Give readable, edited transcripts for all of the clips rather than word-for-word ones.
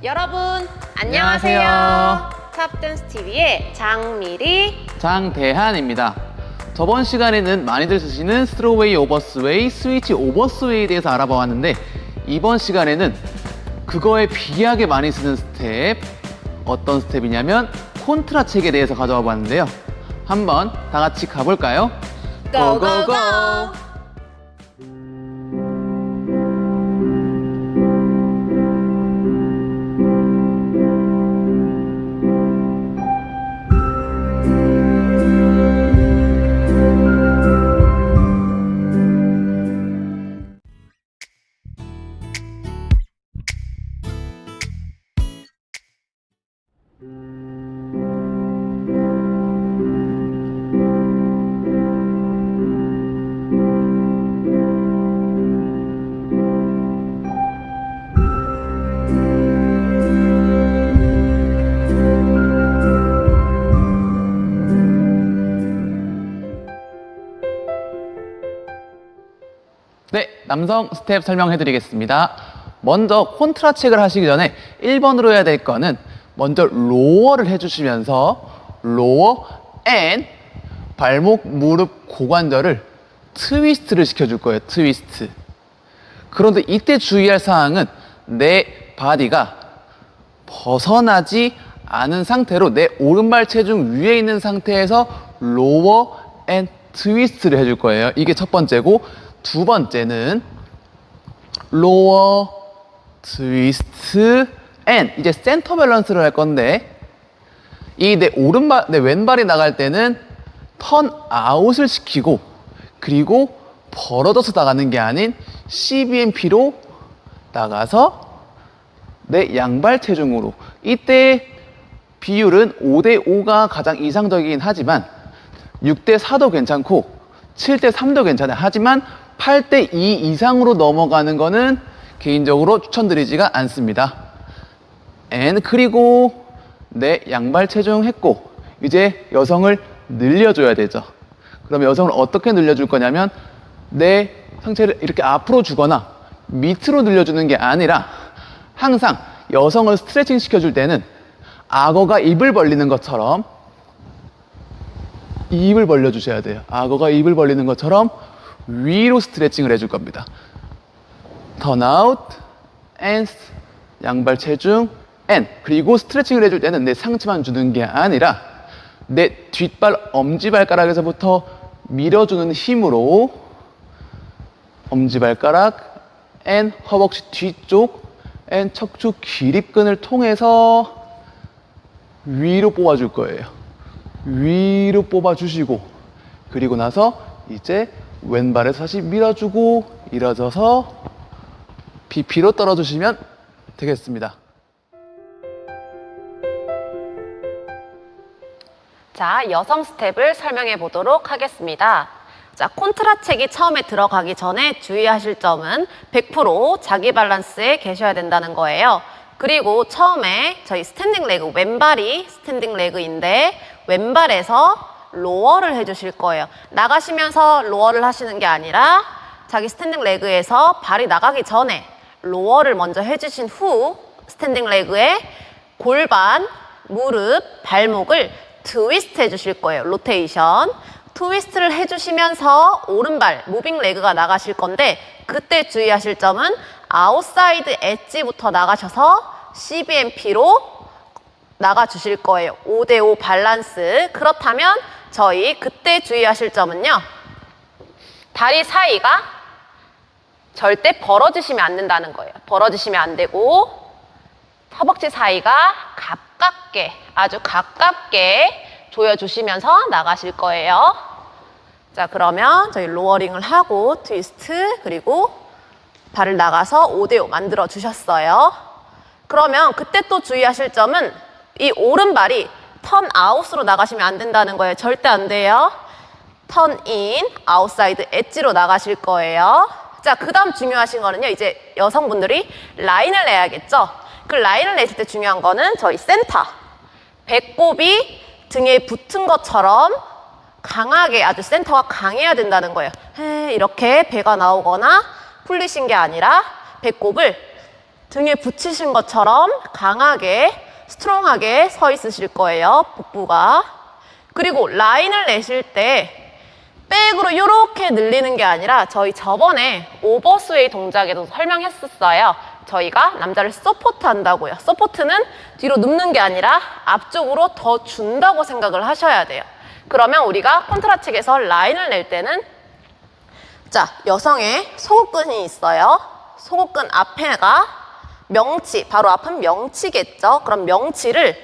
여러분 안녕하세요. 안녕하세요. 탑댄스TV의 장미리 장대한입니다. 저번 시간에는 많이들 쓰시는 스로웨이 오버스웨이, 스위치 오버스웨이에 대해서 알아보았는데 이번 시간에는 그거에 비하게 많이 쓰는 스텝, 어떤 스텝이냐면 콘트라 책에 대해서 가져와 봤는데요. 한번 다 같이 가볼까요? 고고고! 네, 남성 스텝 설명해 드리겠습니다. 먼저 콘트라 책을 하시기 전에 1번으로 해야 될 거는 먼저 로어를 해주시면서 로어 앤 발목, 무릎, 고관절을 트위스트를 시켜줄 거예요. 트위스트. 그런데 이때 주의할 사항은 내 바디가 벗어나지 않은 상태로 내 오른발 체중 위에 있는 상태에서 로어 앤 트위스트를 해줄 거예요. 이게 첫 번째고, 두 번째는 로어 트위스트 앤 이제 센터 밸런스를 할 건데, 이 내 왼발이 나갈 때는 턴 아웃을 시키고, 그리고 벌어져서 나가는 게 아닌 CBMP로 나가서 내 양발 체중으로. 이때 비율은 5대5가 가장 이상적이긴 하지만 6대4도 괜찮고 7대3도 괜찮아요. 하지만 8대2 이상으로 넘어가는 거는 개인적으로 추천드리지가 않습니다. 그리고 내 양발 체중 했고, 이제 여성을 늘려줘야 되죠. 그럼 여성을 어떻게 늘려줄 거냐면, 내 상체를 이렇게 앞으로 주거나 밑으로 늘려주는 게 아니라, 항상 여성을 스트레칭 시켜줄 때는 악어가 입을 벌리는 것처럼 입을 벌려주셔야 돼요. 악어가 입을 벌리는 것처럼 위로 스트레칭을 해줄 겁니다. 턴 아웃, 앤 양발 체중, 앤. 그리고 스트레칭을 해줄 때는 내 상체만 주는 게 아니라 내 뒷발 엄지발가락에서부터 밀어주는 힘으로 엄지발가락, 앤 허벅지 뒤쪽, 앤 척추 기립근을 통해서 위로 뽑아줄 거예요. 위로 뽑아주시고, 그리고 나서 이제 왼발에서 다시 밀어주고 일어서서 BP로 떨어주시면 되겠습니다. 자, 여성 스텝을 설명해 보도록 하겠습니다. 자, 콘트라 책이 처음에 들어가기 전에 주의하실 점은 100% 자기 밸런스에 계셔야 된다는 거예요. 그리고 처음에 저희 스탠딩 레그, 왼발이 스탠딩 레그인데 왼발에서 로어를 해주실 거예요. 나가시면서 로어를 하시는 게 아니라 자기 스탠딩 레그에서 발이 나가기 전에 로어를 먼저 해주신 후 스탠딩 레그에 골반, 무릎, 발목을 트위스트 해주실 거예요. 로테이션. 트위스트를 해주시면서 오른발, 무빙 레그가 나가실 건데, 그때 주의하실 점은 아웃사이드 엣지부터 나가셔서 CBMP로 나가주실 거예요. 5대5 밸런스. 그렇다면 저희 그때 주의하실 점은요, 다리 사이가 절대 벌어지시면 안 된다는 거예요. 벌어지시면 안 되고 허벅지 사이가 가깝게, 아주 가깝게 조여주시면서 나가실 거예요. 자, 그러면 저희 로어링을 하고 트위스트, 그리고 발을 나가서 5대5 만들어 주셨어요. 그러면 그때 또 주의하실 점은 이 오른발이 턴 아웃으로 나가시면 안 된다는 거예요. 절대 안 돼요. 턴 인, 아웃사이드 엣지로 나가실 거예요. 자, 그 다음 중요하신 거는요, 이제 여성분들이 라인을 내야겠죠. 그 라인을 내실 때 중요한 거는 저희 센터, 배꼽이 등에 붙은 것처럼 강하게, 아주 센터가 강해야 된다는 거예요. 이렇게 배가 나오거나 풀리신 게 아니라 배꼽을 등에 붙이신 것처럼 강하게, 스트롱하게 서 있으실 거예요. 복부가. 그리고 라인을 내실 때 백으로 이렇게 늘리는 게 아니라 저희 저번에 오버스웨이 동작에도 설명했었어요. 저희가 남자를 서포트 한다고요. 서포트는 뒤로 눕는 게 아니라 앞쪽으로 더 준다고 생각을 하셔야 돼요. 그러면 우리가 콘트라책에서 라인을 낼 때는 자, 여성의 속옷끈이 있어요. 속옷끈 앞에가 명치, 바로 앞은 명치겠죠. 그럼 명치를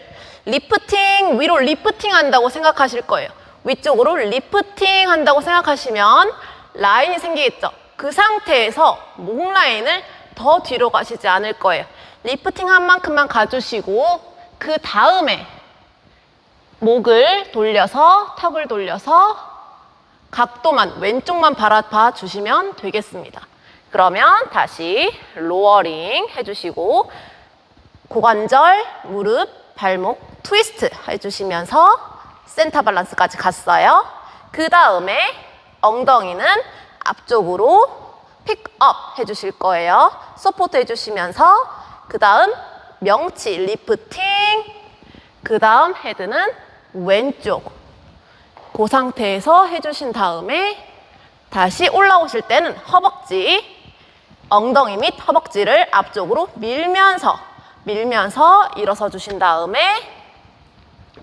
리프팅, 위로 리프팅 한다고 생각하실 거예요. 위쪽으로 리프팅 한다고 생각하시면 라인이 생기겠죠. 그 상태에서 목 라인을 더 뒤로 가시지 않을 거예요. 리프팅 한 만큼만 가주시고 그 다음에 목을 돌려서 턱을 돌려서 각도만 왼쪽만 바라봐 주시면 되겠습니다. 그러면 다시 로어링 해주시고 고관절, 무릎, 발목 트위스트 해주시면서 센터 밸런스까지 갔어요. 그 다음에 엉덩이는 앞쪽으로 픽업 해주실 거예요. 서포트 해주시면서 그 다음 명치 리프팅, 그 다음 헤드는 왼쪽. 그 상태에서 해주신 다음에 다시 올라오실 때는 허벅지, 엉덩이 및 허벅지를 앞쪽으로 밀면서 일어서 주신 다음에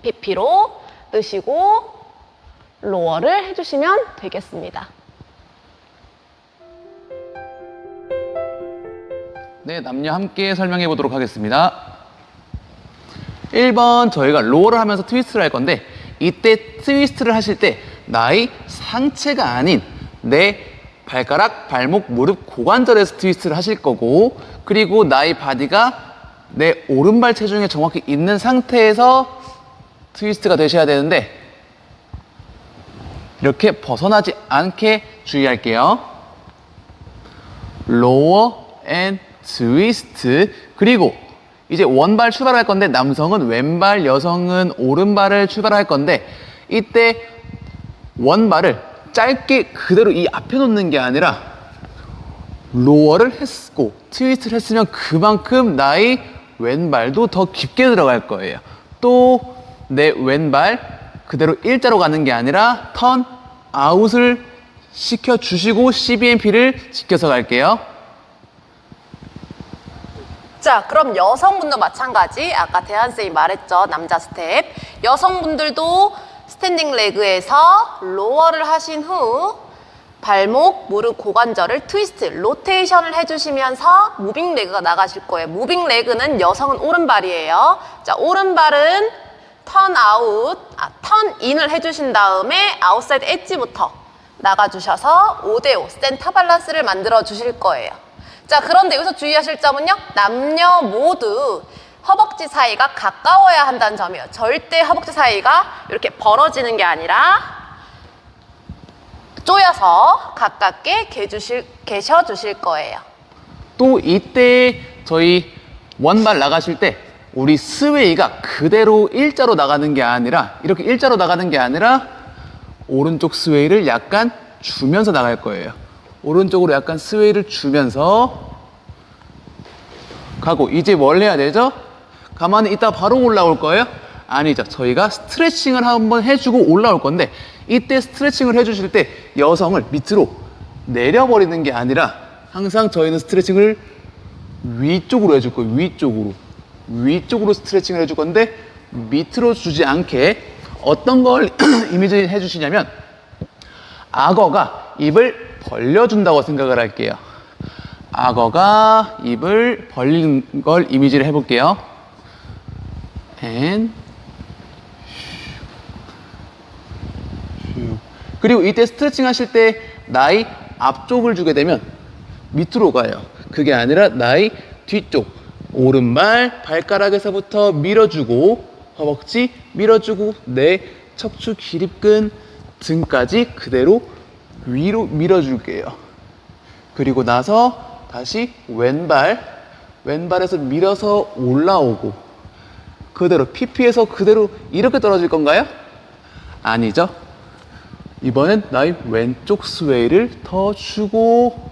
PP로 뜨시고 로어를 해주시면 되겠습니다. 네, 남녀 함께 설명해 보도록 하겠습니다. 1번 저희가 로어를 하면서 트위스트를 할 건데 이때 트위스트를 하실 때 나의 상체가 아닌 내 발가락, 발목, 무릎, 고관절에서 트위스트를 하실 거고 그리고 나의 바디가 내 오른발 체중에 정확히 있는 상태에서 트위스트가 되셔야 되는데 이렇게 벗어나지 않게 주의할게요. 로어 앤 트위스트. 그리고 이제 원발 출발할 건데 남성은 왼발, 여성은 오른발을 출발할 건데 이때 원발을 짧게 그대로 이 앞에 놓는 게 아니라 로어를 했고 트위스트를 했으면 그만큼 나의 왼발도 더 깊게 들어갈 거예요. 또 내 왼발 그대로 일자로 가는 게 아니라 턴 아웃을 시켜주시고 CBNP를 지켜서 갈게요. 자, 그럼 여성분도 마찬가지. 아까 대한쌤이 말했죠. 남자 스텝. 여성분들도 스탠딩 레그에서 로어를 하신 후 발목, 무릎, 고관절을 트위스트, 로테이션을 해주시면서 무빙 레그가 나가실 거예요. 무빙 레그는 여성은 오른발이에요. 자, 오른발은 턴 아웃, 턴 인을 해주신 다음에 아웃사이드 엣지부터 나가주셔서 5대5 센터 밸런스를 만들어 주실 거예요. 자, 그런데 여기서 주의하실 점은요. 남녀 모두 허벅지 사이가 가까워야 한다는 점이에요. 절대 허벅지 사이가 이렇게 벌어지는 게 아니라 조여서 가깝게 계셔 주실 거예요. 또 이때 저희 원발 나가실 때 우리 스웨이가 그대로 일자로 나가는 게 아니라 이렇게 일자로 나가는 게 아니라 오른쪽 스웨이를 약간 주면서 나갈 거예요. 오른쪽으로 약간 스웨이를 주면서 가고 이제 뭘 해야 되죠? 가만히 있다 바로 올라올 거예요? 아니죠. 저희가 스트레칭을 한번 해주고 올라올 건데 이때 스트레칭을 해주실 때 여성을 밑으로 내려버리는 게 아니라 항상 저희는 스트레칭을 위쪽으로 해줄 거예요. 위쪽으로 스트레칭을 해줄 건데 밑으로 주지 않게 어떤 걸 이미지 해주시냐면 악어가 입을 벌려준다고 생각을 할게요. 악어가 입을 벌리는 걸 이미지를 해볼게요. 그리고 이때 스트레칭 하실 때 나의 앞쪽을 주게 되면 밑으로 가요. 그게 아니라 나의 뒤쪽 오른발 발가락에서부터 밀어주고 허벅지 밀어주고 내 척추 기립근 등까지 그대로 위로 밀어줄게요. 그리고 나서 다시 왼발에서 밀어서 올라오고 그대로 PP에서 그대로 이렇게 떨어질 건가요? 아니죠. 이번엔 나의 왼쪽 스웨이를 더 주고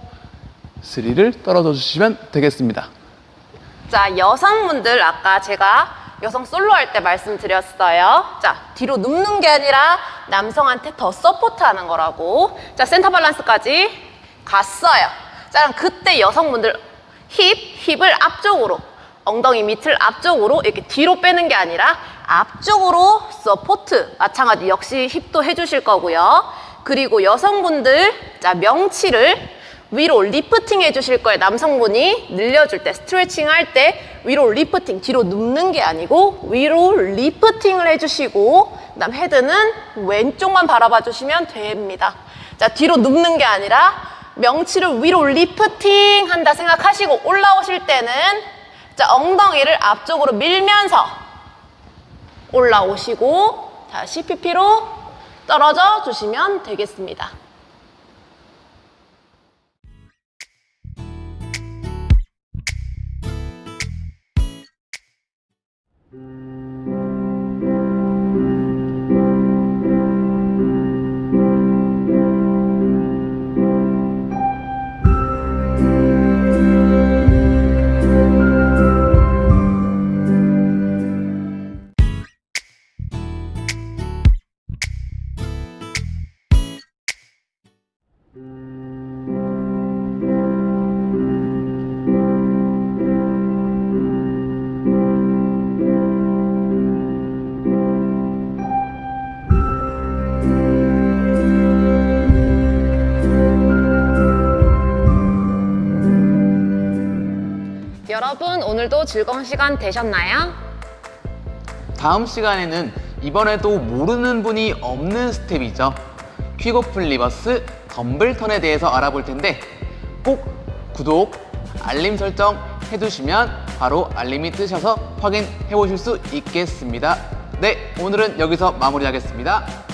3를 떨어져 주시면 되겠습니다. 자, 여성분들 아까 제가 여성 솔로 할 때 말씀드렸어요. 자, 뒤로 눕는 게 아니라 남성한테 더 서포트하는 거라고. 자, 센터 밸런스까지 갔어요. 자, 그럼 그때 여성분들 힙을 앞쪽으로, 엉덩이 밑을 앞쪽으로 이렇게 뒤로 빼는 게 아니라 앞쪽으로 서포트. 마찬가지 역시 힙도 해주실 거고요. 그리고 여성분들, 자, 명치를 위로 리프팅 해주실 거예요. 남성분이 늘려줄 때, 스트레칭 할 때 위로 리프팅, 뒤로 눕는 게 아니고 위로 리프팅을 해주시고, 그다음 헤드는 왼쪽만 바라봐 주시면 됩니다. 자, 뒤로 눕는 게 아니라 명치를 위로 리프팅 한다 생각하시고 올라오실 때는 자, 엉덩이를 앞쪽으로 밀면서 올라오시고, 자, CPP로 떨어져 주시면 되겠습니다. 여러분, 오늘도 즐거운 시간 되셨나요? 다음 시간에는 이번에도 모르는 분이 없는 스텝이죠. 퀵오플 리버스 덤블턴에 대해서 알아볼 텐데 꼭 구독, 알림 설정 해두시면 바로 알림이 뜨셔서 확인해 보실 수 있겠습니다. 네, 오늘은 여기서 마무리하겠습니다.